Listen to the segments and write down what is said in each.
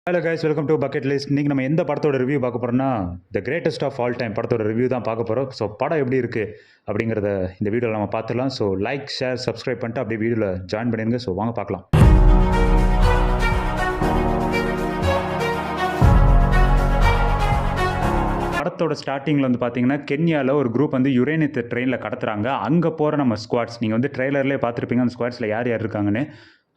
Hello guys, welcome to bucket list. இன்றைக்கி நம்ம எந்த படத்தோட ரிவ்யூ பார்க்க போகிறோம்னா the greatest of all time படத்தோட ரிவ்யூ தான் பார்க்க போகிறோம். ஸோ படம் எப்படி இருக்குது அப்படிங்கிறத இந்த வீடியோவில் நம்ம பார்த்துடலாம். ஸோ லைக், ஷேர், சப்ஸ்கிரைப் பண்ணிட்டு அப்படியே வீடியோவில் ஜாயின் பண்ணிடுங்க. ஸோ வாங்க பார்க்கலாம். படத்தோட ஸ்டார்டிங்கில் வந்து பார்த்தீங்கன்னா கென்யாவில் ஒரு குரூப் வந்து யுரேனியத்தை ட்ரெயினில் கடத்துறாங்க. அங்கே போகிற நம்ம ஸ்குவாட்ஸ், நீங்கள் வந்து ட்ரெய்லர்லேயே பார்த்துருப்பீங்க அந்த ஸ்குவாட்ஸில் யார் யார் இருக்காங்கன்னு.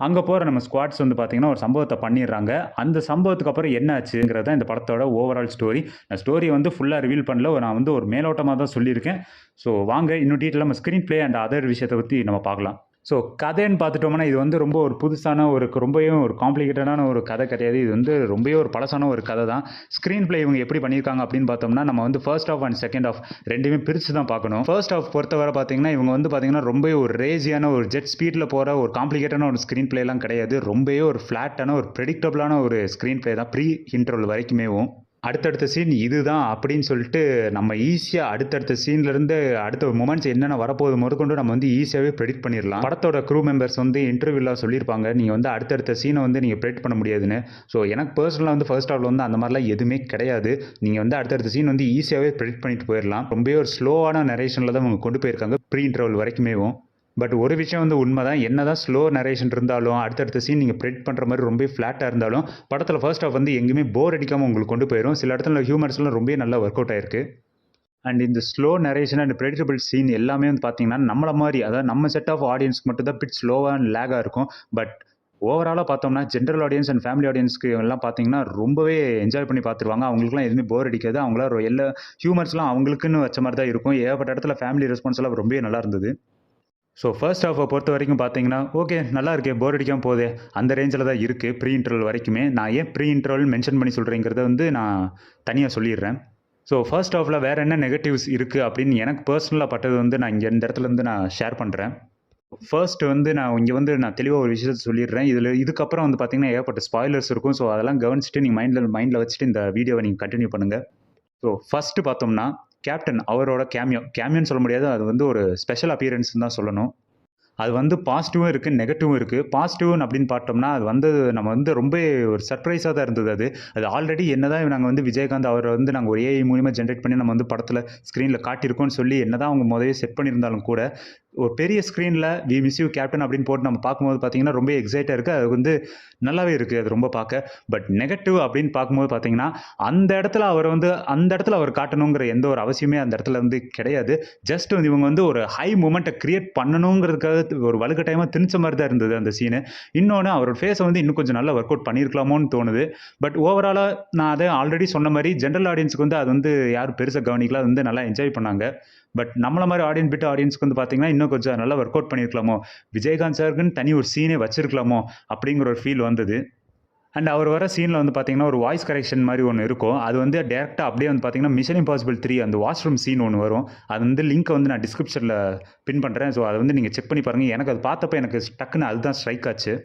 அங்கே போகிற நம்ம ஸ்குவாட்ஸ் வந்து பார்த்திங்கன்னா ஒரு சம்பவத்தை பண்ணிடுறாங்க. அந்த சம்பவத்துக்கு அப்புறம் என்ன ஆச்சுங்கிறத இந்த படத்தோட ஓவரால் ஸ்டோரி. நான் ஸ்டோரி வந்து ஃபுல்லாக ரிவீல் பண்ணல, நான் வந்து ஒரு மேலோட்டமாக தான் சொல்லியிருக்கேன். ஸோ வாங்க இன்னும் டீட்டெயிலாக நம்ம ஸ்க்ரீன் ப்ளே அண்ட் அதர் விஷயத்தை பற்றி நம்ம பார்க்கலாம். ஸோ கதைன்னு பார்த்துட்டோம்னா இது வந்து ரொம்ப ஒரு புதுசான ரொம்பவே ஒரு காம்ப்ளிகேட்டடான ஒரு கதை கிடையாது. இது வந்து ரொம்பவே ஒரு பழசான ஒரு கதை தான். ஸ்க்ரீன் பிளே இவங்க எப்படி பண்ணியிருக்காங்க அப்படின்னு பார்த்தோம்னா நம்ம வந்து first half and second half ரெண்டுமே பிரித்து தான் பார்க்கணும். ஃபர்ஸ்ட் ஆஃப் பொறுத்தவரை பார்த்தீங்கன்னா இவங்க வந்து பார்த்தீங்கன்னா ரொம்பவே ஒரு ரேஜியான ஒரு ஜெட் ஸ்பீடில் போகிற ஒரு காம்ப்ளிகேட்டான ஒரு ஸ்க்ரீன் பிளேலாம் கிடையாது. ரொம்பவே ஒரு ஃப்ளாட்டான ஒரு ப்ரெடிக்டபிளான ஒரு ஸ்க்ரீன் பிளே தான் ப்ரீ இன்டர்வல் வரைக்குமேவும். அடுத்தடுத்த சீன் இதுதான் அப்படின்னு சொல்லிட்டு நம்ம ஈஸியாக அடுத்தடுத்த சீன்லேருந்து அடுத்த மூமெண்ட்ஸ் என்னென்ன வரப்போகுது முதற்கொண்டு நம்ம வந்து ஈஸியாகவே ப்ரெடிக்ட் பண்ணிடலாம். படத்தோட க்ரூ மெம்பர்ஸ் வந்து இன்டர்வியூவில் சொல்லியிருப்பாங்க, நீங்கள் வந்து அடுத்தடுத்த சீனை வந்து நீங்கள் ப்ரெடிக்ட் பண்ண முடியாதுன்னு. ஸோ எனக்கு பர்சனலாக வந்து ஃபர்ஸ்ட் ஹாஃபில் வந்து அந்த மாதிரிலாம் எதுவுமே கிடையாது. நீங்கள் வந்து அடுத்தடுத்த சீன் வந்து ஈஸியாகவே ப்ரெடிக்ட் பண்ணிட்டு போயிடலாம். ரொம்பவே ஒரு ஸ்லோவான நரேஷனில் தான் அவங்க கொண்டு போயிருக்காங்க ப்ரீ இன்டர்வல் வரைக்குமேவும். பட் ஒரு விஷயம் வந்து உண்மை தான், என்ன தான் ஸ்லோ நரேஷன் இருந்தாலும் அடுத்தடுத்த சீன் நீங்கள் ப்ரெடிக்ட் பண்ணுற மாதிரி ரொம்ப ஃப்ளாட்டாக இருந்தாலும் படத்தில் ஃபர்ஸ்ட் ஆஃப் வந்து எங்கேயுமே போர் அடிக்காமல் உங்களுக்கு கொண்டு போயிடும். சில இடத்துல ஹியூமர்ஸ்லாம் ரொம்ப நல்லா ஒர்க் அவுட் ஆயிருக்கு. அண்ட் இந்த slow narration and predictable scene எல்லாமே வந்து பார்த்தீங்கன்னா நம்மள மாதிரி, அதாவது நம்ம செட் ஆஃப் ஆடியன்ஸ்க்கு மட்டும் தான் பிட் ஸ்லோவாக அண்ட் லேகாக இருக்கும். பட் ஓவராலாக பார்த்தோம்னா ஜென்ரல் ஆடியன்ஸ் அண்ட் ஃபேமிலி ஆடியன்ஸ்க்கு எல்லாம் பார்த்தீங்கன்னா ரொம்பவே என்ஜாய் பண்ணி பார்த்துருவாங்க. அவங்களுக்குலாம் எதுவுமே போர் அடிக்காது. அவங்களாம் எல்லா ஹியூமர்ஸ்லாம் அவங்களுக்குன்னு வச்ச மாதிரி தான் இருக்கும். ஏகப்பட்ட இடத்துல ஃபேமிலி ரெஸ்பான்ஸ் எல்லாம் ரொம்பவே நல்லா இருந்தது. ஸோ ஃபர்ஸ்ட் ஹாஃபை பொறுத்த வரைக்கும் பார்த்தீங்கன்னா ஓகே, நல்லா இருக்கே, போர் அடிக்காமல் போதே, அந்த ரேஞ்சில் தான் இருக்குது ப்ரீ இன்டர்வல் வரைக்குமே. நான் ஏன் ப்ரீ இன்டர்வல் மென்ஷன் பண்ணி சொல்கிறேங்கிறத வந்து நான் தனியாக சொல்லிடுறேன். ஸோ ஃபர்ஸ்ட் ஹாஃபில் வேறு என்ன நெகட்டிவ்ஸ் இருக்குது அப்படின்னு எனக்கு பர்சனலாக பட்டது வந்து நான் இங்கே இந்த இடத்துலேருந்து நான் ஷேர் பண்ணுறேன். ஃபர்ஸ்ட் வந்து நான் தெளிவாக ஒரு விஷயத்தை சொல்லிடுறேன். இதுக்கப்புறம் வந்து பார்த்தீங்கன்னா ஏகப்பட்ட ஸ்பாய்லர்ஸ் இருக்கும். ஸோ அதெல்லாம் கவனிச்சுட்டு நீங்கள் மைண்டில் வச்சுட்டு இந்த வீடியோவை நீங்கள் கண்டினியூ பண்ணுங்கள். ஸோ ஃபஸ்ட்டு பார்த்தோம்னா கேப்டன் அவரோட கேமியோன்னு சொல்ல முடியாது, அது வந்து ஒரு ஸ்பெஷல் அப்பியரன்ஸ்னு தான் சொல்லணும். அது வந்து பாசிட்டிவும் இருக்குது, நெகட்டிவும் இருக்குது. பாசிட்டிவ்னு அப்படின்னு பார்த்தோம்னா அது வந்து நம்ம வந்து ரொம்ப ஒரு சர்ப்ரைஸாக தான் இருந்தது. அது ஆல்ரெடி என்னதான் நாங்கள் வந்து விஜயகாந்த் அவரை வந்து நாங்கள் ஒரு ஏஐ மூலிமா ஜென்ரேட் பண்ணி நம்ம வந்து படத்தில் ஸ்க்ரீனில் காட்டியிருக்கோம்னு சொல்லி என்னதான் அவங்க முதலே செட் பண்ணியிருந்தாலும் கூட ஒரு பெரிய ஸ்க்ரீனில் வி மிஸ் யூ கேப்டன் அப்படின்னு போட்டு நம்ம பார்க்கும்போது பார்த்தீங்கன்னா ரொம்ப எக்ஸைட்டாக இருக்குது. அது வந்து நல்லாவே இருக்குது அது ரொம்ப பார்க்க. பட் நெகட்டிவ் அப்படின்னு பார்க்கும்போது பார்த்தீங்கன்னா அந்த இடத்துல அவர் காட்டணுங்கிற எந்த ஒரு அவசியமே அந்த இடத்துல வந்து கிடையாது. ஜஸ்ட் வந்து இவங்க வந்து ஒரு ஹை மூமெண்ட்டை கிரியேட் பண்ணணுங்கிறதுக்காக ஒரு வலுக்கட்டாயமாக திணிச்ச மாதிரி தான் இருந்தது அந்த சீனு. இன்னொன்று அவரோட ஃபேஸை வந்து இன்னும் கொஞ்சம் நல்லா ஒர்க் அவுட் பண்ணியிருக்கலாமோன்னு தோணுது. பட் ஓவராலாக நான் அதை ஆல்ரெடி சொன்ன மாதிரி ஜென்ரல் ஆடியன்ஸுக்கு வந்து அது வந்து யாரும் பெருசாக கவனிக்கல, அது வந்து நல்லா என்ஜாய் பண்ணாங்க. பட் நம்மள மாதிரி ஆடியன்ஸ்க்கு வந்து பார்த்தீங்கன்னா இன்னும் கொஞ்சம் நல்லா ஒர்க் அவுட் பண்ணியிருக்கலாமோ, விஜயகாந்த் சாருக்குன்னு தனி ஒரு சீனே வச்சிருக்கலாமோ அப்படிங்கிற ஒரு ஃபீல் வந்தது. அண்ட் அவர் வர சீனில் வந்து பார்த்தீங்கன்னா ஒரு வாய்ஸ் கரெக்ஷன் மாதிரி ஒன்று இருக்கும். அது வந்து டேரெக்டாக அப்படியே வந்து பார்த்தீங்கன்னா மிஷன் இம்பாசிபிள் 3 அந்த வாஷ்ரூம் சீன் ஒன்று வரும். அது வந்து லிங்க்கை வந்து நான் டிஸ்கிரிப்ஷனில் பின் பண்ணுறேன். ஸோ அதை வந்து நீங்கள் செக் பண்ணி பாருங்கள். எனக்கு அது பார்த்தப்போ எனக்கு டக்குன்னு அதுதான் ஸ்ட்ரைக் ஆச்சு.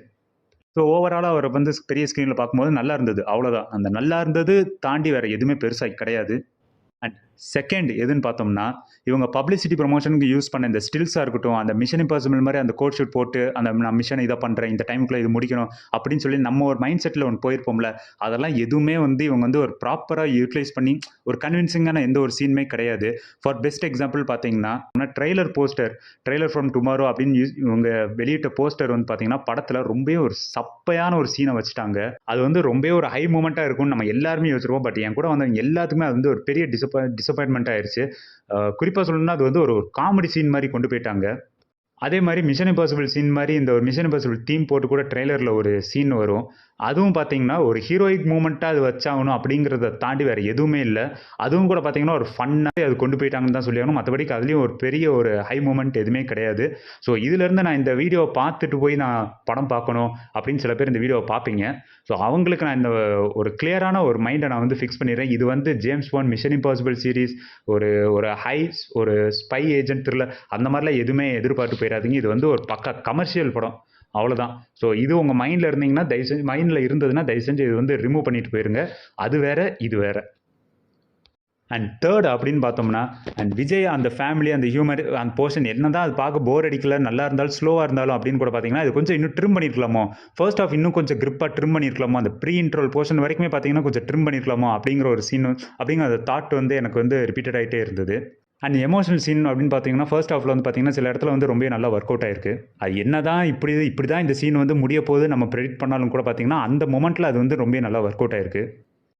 ஸோ ஓவராலாக அவரை வந்து பெரிய ஸ்க்ரீனில் பார்க்கும்போது நல்லா இருந்தது, அவ்வளோதான். அந்த நல்லா இருந்தது தாண்டி வேறு எதுவுமே பெருசாக கிடையாது. அண்ட் செகண்ட் எதுன்னு பார்த்தோம்னா இவங்க பப்ளிசிட்டி ப்ரொமோஷனுக்கு யூஸ் பண்ண இந்த ஸ்டில்ஸாக இருக்கட்டும், அந்த மிஷன் இம்பாசிபிள் மாதிரி அந்த கோட் ஷூட் போட்டு அந்த நான் மிஷன் இதை பண்ணுறேன், இந்த டைமுக்குள்ளே இது முடிக்கணும் அப்படின்னு சொல்லி நம்ம ஒரு மைண்ட் செட்டில் ஒன்று போயிருப்போம்ல, அதெல்லாம் எதுவுமே வந்து இவங்க வந்து ஒரு ப்ராப்பராக யூட்டிலைஸ் பண்ணி ஒரு கன்வின்சிங்கான எந்த ஒரு சீனுமே கிடையாது. ஃபார் பெஸ்ட் எக்ஸாம்பிள் பார்த்தீங்கன்னா ட்ரெய்லர் ஃப்ரம் டுமாரோ அப்படின்னு இவங்க வெளியிட்ட போஸ்டர் வந்து பார்த்தீங்கன்னா படத்தில் ரொம்ப ஒரு சப்பையான ஒரு சீனை வச்சுட்டாங்க. அது வந்து ரொம்ப ஒரு ஹை மூமெண்ட்டாக இருக்கும்னு நம்ம எல்லாருமே யோசிச்சிருப்போம். பட் என் கூட வந்தவங்க எல்லாத்துக்குமே அது வந்து ஒரு பெரிய டிசப்பாயின்மெண்ட் ஆயிடுச்சு. குறிப்பாக சொல்லணும்னா அது வந்து ஒரு காமெடி சீன் மாதிரி கொண்டு போயிட்டாங்க. அதே மாதிரி மிஷன் இம்பாசிபிள் சீன் மாதிரி இந்த ஒரு மிஷன் இம்பாசிபிள் தீம் போட்டு கூட ட்ரெய்லரில் ஒரு சீன் வரும். அதுவும் பார்த்தீங்கன்னா ஒரு ஹீரோயிக் மூமெண்ட்டாக அது வச்சாகணும் அப்படிங்கிறத தாண்டி வேறு எதுவுமே இல்லை. அதுவும் கூட பார்த்தீங்கன்னா ஒரு ஃபன்னாக அது கொண்டு போயிட்டாங்கன்னு தான் சொல்லியாகணும். மற்றபடிக்கு அதுலேயும் ஒரு பெரிய ஒரு ஹை மூமெண்ட் எதுவுமே கிடையாது. ஸோ இதிலேருந்து நான் இந்த வீடியோவை பார்த்துட்டு போய் நான் படம் பார்க்கணும் அப்படின்னு சில பேர் இந்த வீடியோவை பார்ப்பீங்க. ஸோ அவங்களுக்கு நான் இந்த ஒரு கிளியரான ஒரு மைண்டை நான் வந்து ஃபிக்ஸ் பண்ணிடுறேன். இது வந்து James bond, mission impossible series, ஒரு ஒரு ஸ்பை ஏஜென்ட் த்ரில்லர் அந்த மாதிரிலாம் எதுவுமே எதிர்பார்த்து போயிடாதீங்க. இது வந்து ஒரு பக்கா கமர்ஷியல் படம், அவ்வளோதான். ஸோ இது உங்கள் மைண்டில் இருந்தீங்கன்னா மைண்டில் இருந்ததுன்னா தயவு செஞ்சு இது வந்து ரிமூவ் பண்ணிட்டு போயிருங்க. அது வேற, இது வேற. அண்ட் தேர்ட் அப்படின்னு பார்த்தோம்னா அண்ட் விஜய் அந்த ஃபேமிலி அந்த ஹியூமர் அந்த போர்ஷன் என்ன தான் அது பார்க்க போர் அடிக்கல நல்லா இருந்தாலும் ஸ்லோவாக இருந்தாலும் அப்படின்னு கூட பார்த்தீங்கன்னா இது கொஞ்சம் இன்னும் ட்ரிம் பண்ணியிருக்கலாமோ ஃபர்ஸ்ட் ஆஃப் இன்னும் கொஞ்சம் கிரிப்பாக ட்ரிம் பண்ணியிருக்கலாமோ அந்த ப்ரீ இன்ட்ரோல் போர்ஷன் வரைக்குமே பார்த்தீங்கன்னா கொஞ்சம் ட்ரிம் பண்ணியிருக்கலாமோ அப்படிங்கிற ஒரு சீன் அப்படிங்கிற அந்த தாட் வந்து எனக்கு வந்து ரிப்பீட்டட் ஆகிட்டே இருந்தது. அண்ட் எமோஷனல் சீன் அப்படின்னு பார்த்தீங்கன்னா ஃபர்ஸ்ட் ஹாஃபில் வந்து பார்த்தீங்கன்னா சில இடத்துல வந்து ரொம்ப நல்லா ஒர்க் அவுட் ஆயிருக்கு. அது என்ன தான் இப்படி தான் இந்த சீன் வந்து முடிய போது நம்ம ப்ரெடிக்ட் பண்ணாலும் கூட பார்த்தீங்கன்னா அந்த மொமெண்ட்டில் அது வந்து ரொம்ப நல்லா ஒர்க் அவுட் ஆயிருக்கு.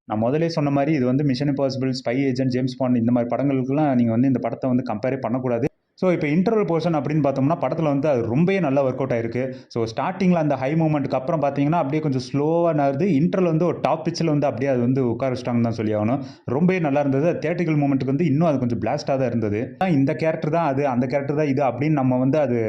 நான் முதலே சொன்ன மாதிரி இது வந்து mission impossible, spy agent, James bond இந்த மாதிரி படங்களுக்குலாம் நீங்கள் வந்து இந்த படத்தை வந்து கம்பேரே பண்ணக்கூடாது. ஸோ இப்போ இன்டர்வல் போர்ஷன் அப்படின்னு பார்த்தோம்னா படத்தில் வந்து அது ரொம்பவே நல்லா ஒர்க் அவுட் ஆயிருக்கு. ஸோ ஸ்டார்டிங்கில் அந்த ஹை மூமெண்ட்டுக்கு அப்புறம் பார்த்தீங்கன்னா அப்படியே கொஞ்சம் ஸ்லோவாக நகருது. இன்டர்வல் வந்து ஒரு டாப் பிச்சில் வந்து அப்படியே அது வந்து உட்கார வச்சிட்டாங்கன்னு தான் சொல்லி ஆகணும். ரொம்பவே நல்லா இருந்தது. தியேட்டிக்கல் மூமெண்ட்டுக்கு வந்து இன்னும் அது கொஞ்சம் பிளாஸ்டாக தான் இருந்தது. இந்த கேரக்டர் தான் அது, அந்த கேரக்டர் தான் இது அப்படின்னு நம்ம வந்து அது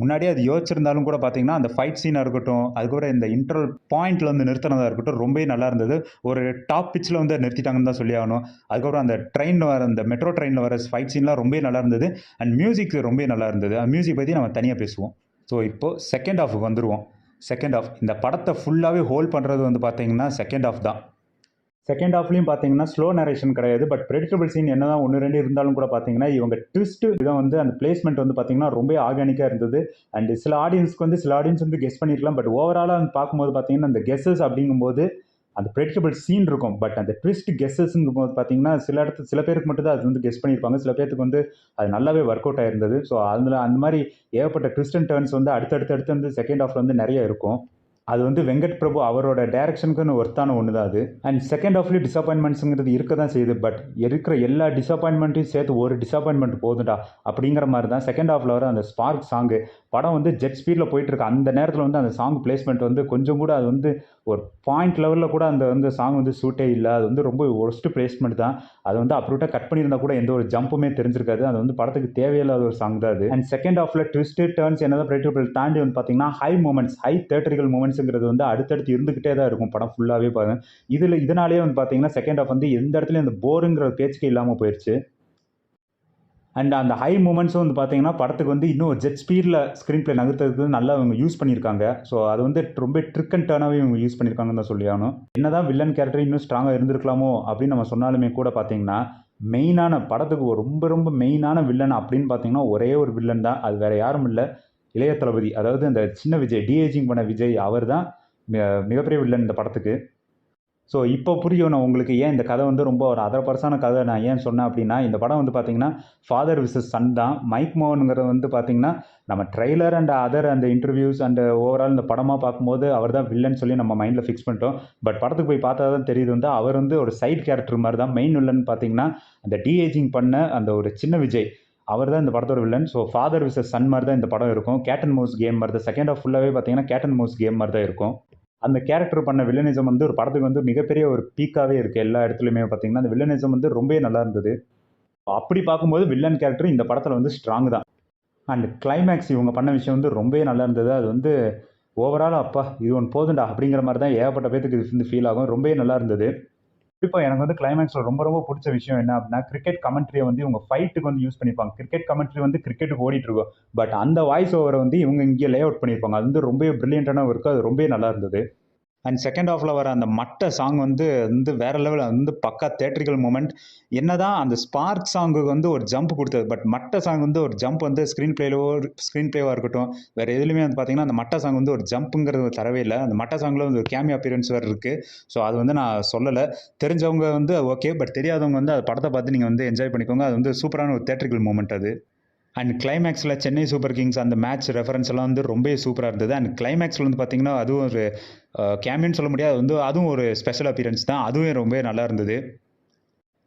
முன்னாடியே அது யோசிச்சிருந்தாலும் கூட பார்த்தீங்கன்னா அந்த ஃபைட் சீனாக இருக்கட்டும், அதுக்கப்புறம் இந்த இன்டர்வல் பாயிண்ட்டில் வந்து நிறுத்தினதாக இருக்கட்டும் ரொம்பவே நல்லா இருந்தது. ஒரு டாப் பிச்சில் வந்து நிறுத்திட்டாங்கன்னு தான் சொல்லி ஆகணும். அதுக்கப்புறம் அந்த ட்ரெயினில் வர அந்த மெட்ரோ ட்ரெயினில் வர ஃபைட் சீன்லாம் ரொம்பவே நல்லா இருந்தது. அண்ட் மியூசிக் ரொம்பவே நல்லா இருந்தது. அந்த மியூசிக் பற்றி நம்ம தனியாக பேசுவோம். ஸோ இப்போது செகண்ட் ஹாஃபுக்கு வந்துடுவோம். செகண்ட் ஹாஃப் இந்த படத்தை ஃபுல்லாகவே ஹோல்ட் பண்ணுறது வந்து பார்த்தீங்கன்னா செகண்ட் ஹாஃப் தான். செகண்ட் ஹாஃப்லையும் பார்த்தீங்கன்னா ஸ்லோ நரேஷன் கிடையாது. பட் ப்ரெடிக்டபிள் சீன் என்ன தான் 1, 2 இருந்தாலும் கூட பார்த்தீங்கன்னா இவங்க ட்விஸ்ட் இதான் வந்து அந்த பிளேஸ்மெண்ட் வந்து பார்த்தீங்கன்னா ரொம்ப ஆர்கானிக்காக இருந்தது. அண்ட் சில ஆடியன்ஸ் வந்து கெஸ் பண்ணியிருக்கலாம். பட் ஓவராலாக வந்து பார்க்கும்போது பார்த்தீங்கன்னா அந்த கெஸ்ஸஸ் அப்படிங்கும்போது அந்த ப்ரெடிக்டபிள் சீன் இருக்கும். பட் அந்த ட்விஸ்ட் கெஸ்ஸஸ்ங்கும் போது பார்த்தீங்கன்னா சில பேருக்கு மட்டும் தான் அது வந்து கெஸ் பண்ணியிருப்பாங்க. சில பேருக்கு வந்து அது நல்லாவே ஒர்க் அவுட் ஆயிருந்தது. ஸோ அதில் அந்த மாதிரி ஏகப்பட்ட ட்விஸ்ட் அண்ட் டர்ன்ஸ் வந்து அடுத்தடுத்து வந்து செகண்ட் ஹாஃப்ல வந்து நிறைய இருக்கும். அது வந்து வெங்கட் பிரபு அவரோட டைரக்ஷனுக்குன்னு ஒர்த்தான ஒன்று தான் அது. அண்ட் செகண்ட் ஹாஃப்லேயும் டிசப்பாயின்மெண்ட்ஸுங்கிறது இருக்க தான் செய்யுது. பட் இருக்கிற எல்லா டிசப்பாயின்மெண்ட்டையும் சேர்த்து ஒரு டிசப்பாயின்மெண்ட் போதுண்டா அப்படிங்கிற மாதிரி தான் செகண்ட் ஹாஃபில் வர அந்த ஸ்பார்க் சாங்கு. படம் வந்து ஜெட் ஸ்பீடில் போயிட்டுருக்கு அந்த நேரத்தில் வந்து அந்த சாங் பிளேஸ்மெண்ட் வந்து கொஞ்சம் கூட அது வந்து ஒரு பாயிண்ட் லெவலில் கூட அந்த வந்து சாங் வந்து சூட்டே இல்லை. அது வந்து ரொம்ப ஒர்ஸ்ட் பிளேஸ்மெண்ட் தான். அது வந்து அப்ரூட்டாக கட் பண்ணியிருந்தா கூட எந்த ஒரு ஜம்புமே தெரிஞ்சிருக்காது. அது வந்து படத்துக்கு தேவையில்லாத ஒரு சாங் தான் அது. அண்ட் செகண்ட் ஹாஃபில் ட்விஸ்ட் டர்ன்ஸ் என்னதான் ப்ரெடிக்டபிள் தாண்டி வந்து பார்த்தீங்கன்னா ஹை மூமெண்ட்ஸ், ஹை தியேட்டரிக்கல் மூமெண்ட்ஸுங்கிறது வந்து அடுத்தடுத்து இருந்துகிட்டே தான் இருக்கும் படம் ஃபுல்லாகவே பாருங்க. இதனாலேயே வந்து பார்த்தீங்கன்னா செகண்ட் ஹாஃப் வந்து எந்த இடத்துலையும் அந்த போருங்கிற பேச்சுக்கே இல்லாமல் போயிடுச்சு. அண்ட் அந்த ஹை மூமெண்ட்ஸும் வந்து பார்த்தீங்கன்னா படத்துக்கு வந்து இன்னும் ஜெட் ஸ்பீடில் ஸ்க்ரீன் பிளே நகர்த்துறதுக்கு நல்லா இவங்க யூஸ் பண்ணியிருக்காங்க. ஸோ அது வந்து ரொம்ப ட்ரிக் அண்ட் டர்னாகவே இவங்க யூஸ் பண்ணியிருக்காங்கன்னு தான் சொல்லி ஆகணும். என்னதான் வில்லன் கேரக்டர் இன்னும் ஸ்ட்ராங்காக இருந்திருக்கலாமோ அப்படின்னு நம்ம சொன்னாலுமே கூட பார்த்தீங்கன்னா மெயினான படத்துக்கு ரொம்ப ரொம்ப மெயினான வில்லன் அப்படின்னு பார்த்தீங்கன்னா ஒரே ஒரு வில்லன் தான். அது வேற யாரும் இல்லை, இளைய தளபதி. அதாவது அந்த சின்ன விஜய், டிஏஜிங் பண்ண விஜய், அவர் தான் மிகப்பெரிய வில்லன் இந்த படத்துக்கு. ஸோ இப்போ புரியும் நான் உங்களுக்கு ஏன் இந்த கதை வந்து ரொம்ப ஒரு அதர்பர்ஸான கதை நான் ஏன் சொன்னேன் அப்படின்னா, இந்த படம் வந்து பார்த்தீங்கன்னா ஃபாதர் விசஸ் சன் தான். மைக் மோகனுங்கிறது வந்து பார்த்தீங்கன்னா நம்ம ட்ரெய்லர் அண்ட் அதர் அந்த இன்டர்வியூஸ் அண்ட் ஓவரால் இந்த படமாக பார்க்கும்போது அவர் தான் வில்லன் சொல்லி நம்ம மைண்டில் ஃபிக்ஸ் பண்ணிட்டோம். பட் படத்துக்கு போய் பார்த்தா தான் தெரியுது வந்து அவர் வந்து ஒரு சைட் கேரக்டர் மாதிரி தான். மெயின் வில்லன் பார்த்தீங்கன்னா அந்த டிஏஜிங் பண்ண அந்த ஒரு சின்ன விஜய், அவர் தான் இந்த படத்தோட villain. So father versus son மாதிரி தான் இந்த படம் இருக்கும். கேட் அண்ட் மவுஸ் கேம் மாதிரி தான். செகண்ட் ஹாஃப் ஃபுல்லாகவே பார்த்தீங்கன்னா கேட் அண்ட் மவுஸ் கேம் மாதிரி தான் இருக்கும். அந்த கேரக்டர் பண்ண வில்லனிசம் வந்து ஒரு படத்துக்கு வந்து மிகப்பெரிய ஒரு பீக்காகவே இருக்குது. எல்லா இடத்துலையுமே பார்த்தீங்கன்னா அந்த வில்லனிசம் வந்து ரொம்பவே நல்லா இருந்தது. அப்படி பார்க்கும்போது வில்லன் கேரக்டர் இந்த படத்தில் வந்து ஸ்ட்ராங் தான். அண்ட் கிளைமேக்ஸ் இவங்க பண்ண விஷயம் வந்து ரொம்பவே நல்லா இருந்தது. அது வந்து ஓவரால் அப்பா இது ஒன்று போதுண்டா அப்படிங்கிற மாதிரி தான் ஏகப்பட்ட பேருக்கு இது வந்து ஃபீல் ஆகும். ரொம்பவே நல்லா இருந்தது. இப்போ எனக்கு வந்து கிளைமேக்ஸில் ரொம்ப ரொம்ப பிடிச்ச விஷயம் என்ன அப்படின்னா, கிரிக்கெட் கமெண்ட்ரியை வந்து இவங்க ஃபைட்டுக்கு வந்து யூஸ் பண்ணியிருப்பாங்க. கிரிக்கெட் கமெண்ட்ரி வந்து கிரிக்கெட்டுக்கு ஓடிட்டு இருக்கும். பட் அந்த வாய்ஸ் ஓவரை வந்து இவங்க இங்கே லே அவுட் பண்ணியிருப்பாங்க. அது வந்து ரொம்ப பிரில்லியண்டான ஒர்க்கு. அது ரொம்பவே நல்லா இருந்தது. அண்ட் செகண்ட் ஹாஃபில் வர அந்த மட்ட சாங் வந்து வந்து வேற லெவல் வந்து பக்கா தேட்ரிக்கல் மூமெண்ட். என்னதான் அந்த ஸ்பார்க் சாங்குக்கு வந்து ஒரு ஜம்ப் கொடுத்தது, பட் மட்ட சாங் வந்து ஒரு ஜம்ப் வந்து ஸ்க்ரீன் பிளேவாக இருக்கட்டும் வேறு எதுலையுமே வந்து பார்த்தீங்கன்னா அந்த மட்ட சாங் வந்து ஒரு ஜம்ப்புங்கிறது தரவே இல்லை. அந்த மட்ட சாங்கில் வந்து ஒரு கேமியோ அப்பியரன்ஸ் வேறு இருக்குது. ஸோ அது வந்து நான் சொல்லலை. தெரிஞ்சவங்க வந்து ஓகே, பட் தெரியாதவங்க வந்து அது படத்தை பார்த்து நீங்கள் வந்து என்ஜாய் பண்ணிக்கோங்க. அது வந்து சூப்பரான ஒரு தேட்ரிக்கல் மூமெண்ட் அது. அண்ட் கிளைமேக்ஸில் சென்னை சூப்பர் கிங்ஸ் அந்த மேட்ச் ரெஃபரன்ஸ் எல்லாம் வந்து ரொம்ப சூப்பராக இருந்தது. அண்ட் கிளைமேக்ஸில் வந்து பார்த்தீங்கன்னா அதுவும் ஒரு கேமியோன்னு சொல்ல முடியாது, வந்து அதுவும் ஒரு ஸ்பெஷல் அப்பியரன்ஸ் தான். அதுவும் ரொம்ப நல்லா இருந்தது.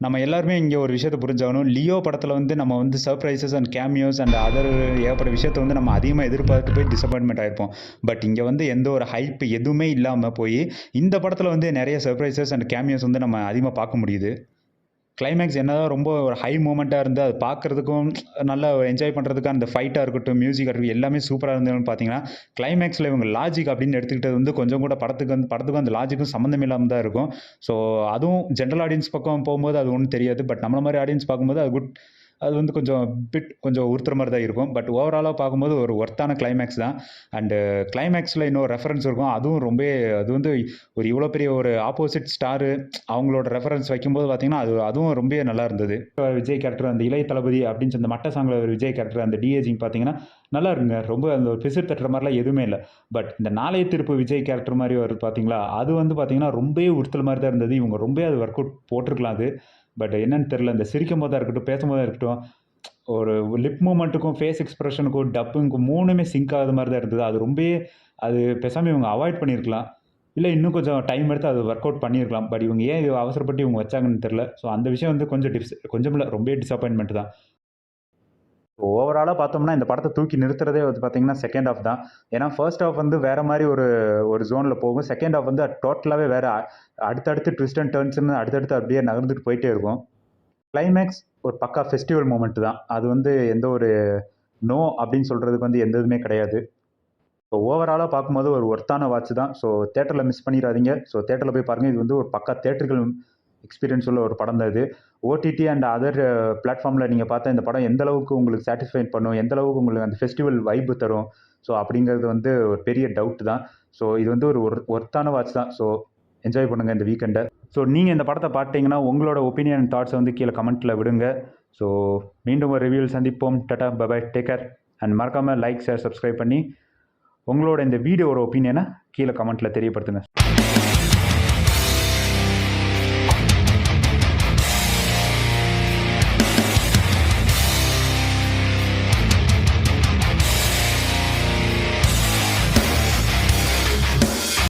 நம்ம எல்லாருமே இங்கே ஒரு விஷயத்தை புரிஞ்சாகணும். லியோ படத்தில் வந்து நம்ம வந்து surprises and cameos and other ஏகப்பட்ட விஷயத்தை வந்து நம்ம அதிகமாக எதிர்பார்த்து போய் டிசப்பாயின்மெண்ட் ஆயிருப்போம். பட் இங்கே வந்து எந்த ஒரு ஹைப் எதுவுமே இல்லாமல் போய் இந்த படத்தில் வந்து நிறைய சர்ப்ரைசஸ் அண்ட் கேமியோஸ் வந்து நம்ம அதிகமாக பார்க்க முடியுது. கிளைமேக்ஸ் என்னதான் ரொம்ப ஒரு ஹை மூமெண்ட்டாக இருந்து அது பார்க்குறதுக்கும் நல்லா என்ஜாய் பண்ணுறதுக்கு அந்த ஃபைட்டாக இருக்கட்டும், மியூசிக்காக இருக்கட்டும் எல்லாமே சூப்பராக இருந்ததுன்னு பார்த்தீங்கன்னா, கிளைமேக்ஸில் இவங்க லாஜிக் அப்படின்னு எடுத்துக்கிட்டது வந்து கொஞ்சம் கூட படத்துக்கும் அந்த லாஜிக்கும் சம்மந்தம் இல்லாமல் தான் இருக்கும். ஸோ அதுவும் ஜென்ரல் ஆடியன்ஸ் பக்கம் போகும்போது அது ஒன்றும் தெரியாது. பட் நம்மள மாதிரி ஆடியன்ஸ் பார்க்கும்போது அது குட் அது வந்து கொஞ்சம் உறுத்துற மாதிரி தான் இருக்கும். பட் ஓவராலாக பார்க்கும்போது ஒரு ஒர்த்தான கிளைமேக்ஸ் தான். அண்டு கிளைமேக்ஸில் இன்னொரு ரெஃபரன்ஸ் இருக்கும். அது வந்து ஒரு இவ்வளோ பெரிய ஒரு ஆப்போசிட் ஸ்டாரு அவங்களோட ரெஃபரன்ஸ் வைக்கும்போது பார்த்தீங்கன்னா, அதுவும் ரொம்பவே நல்லா இருந்தது. விஜய் கேரக்டர் அந்த இளைய தளபதி அப்படின்னு அந்த மட்ட சாங்கில் ஒரு விஜய் கேரக்டர் அந்த டிஏஜிங் பார்த்தீங்கன்னா, நல்லா இருக்குங்க. ரொம்ப அந்த ஒரு பிசிறு தட்டுற மாதிரிலாம் எதுவுமே இல்ல. பட் இந்த நாளைய திருப்பு விஜய் கேரக்டர் மாதிரி வருது பார்த்தீங்களா, அது வந்து பார்த்தீங்கன்னா, ரொம்பவே உறுத்தல் மாதிரி தான் இருந்தது. இவங்க ரொம்பவே அது ஒர்க் அவுட் போட்டிருக்கலாம் அது. பட் என்னன்னு தெரியல. இந்த சிரிக்கும்போதா இருக்கட்டும், பேசும்போதா இருக்கட்டும், ஒரு லிப் மூவ்மெண்ட்டுக்கும், ஃபேஸ் எக்ஸ்பிரஷனுக்கும், டப்பிங்க்கும் 3மே சிங்க் ஆகாத மாதிரி தான் இருந்தது. அது பேசாம இவங்க அவாய்ட் பண்ணியிருக்கலாம். இல்ல இன்னும் கொஞ்சம் டைம் எடுத்து அது ஒர்க் அவுட் பண்ணியிருக்கலாம். பட் இவங்க ஏன் இது அவசரப்பட்டு இவங்க வச்சாங்கன்னு தெரியல. ஸோ அந்த விஷயம் வந்து கொஞ்சம் இல்ல ரொம்பவே டிசப்பாயின்ட்மென்ட் தான். ஓவராலா பார்த்தோம்னா, இந்த படத்த தூக்கி நிறுத்துறதே வந்து பார்த்தீங்கன்னா, செகண்ட் ஹாஃப் தான். ஏன்னா, ஃபர்ஸ்ட் ஹாஃப் வந்து வேற மாரி ஒரு ஒரு ஜோன்ல போகும். செகண்ட் ஹாஃப் வந்து டோட்டலாவே வேற அடுத்தடுத்து ட்விஸ்ட் அண்ட் டர்ன்ஸ்ன்னு அடுத்தடுத்து அப்படியே நகர்ந்துட்டு போயிட்டே இருக்கும். கிளைமேக்ஸ் ஒரு பக்கா ஃபெஸ்டிவல் மொமெண்ட் தான். அது வந்து எந்த ஒரு நோ அப்படின்னு சொல்றதுக்கு வந்து எந்த இதுவுமே கிடையாது. ஸோ ஓவராலா பார்க்கும்போது ஒரு ஒர்த்தான வாட்ச் தான். ஸோ தியேட்டர்ல மிஸ் பண்ணிறாதீங்க. ஸோ தியேட்டர்ல போய் பாருங்க. இது வந்து ஒரு பக்கா தியேட்ரிக்கல் எக்ஸ்பீரியன்ஸ் உள்ள ஒரு படம் தான் இது. ஓடிடி அண்ட் அதர் பிளாட்ஃபார்ம்ல நீங்க பார்த்தா இந்த படம் எந்த அளவுக்கு உங்களுக்கு சாட்டிஸ்ஃபை பண்ணும், எந்த அளவுக்கு உங்களுக்கு அந்த ஃபெஸ்டிவல் வைப் தரும். ஸோ அப்படிங்கிறது வந்து ஒரு பெரிய டவுட் தான். ஸோ இது வந்து ஒரு ஒர்த்தான வாட்ச் தான். ஸோ என்ஜாய் பண்ணுங்க இந்த வீக்கெண்ட. ஸோ நீங்க இந்த படத்த பார்த்தீங்கன்னா, உங்களோட ஒப்பீனியன் அண்ட் தாட்ஸ வந்து கீழ கமெண்ட்ல விடுங்க. ஸோ மீண்டும் ஒரு ரிவ்யூவில் சந்திப்போம். Tata, bye bye, take care. And மறக்காம லைக், ஷேர், சப்ஸ்கிரைப் பண்ணி உங்களோட இந்த வீடியோவோட ஒப்பீனியனை கீழே கமெண்ட்டில் தெரியப்படுத்துங்க.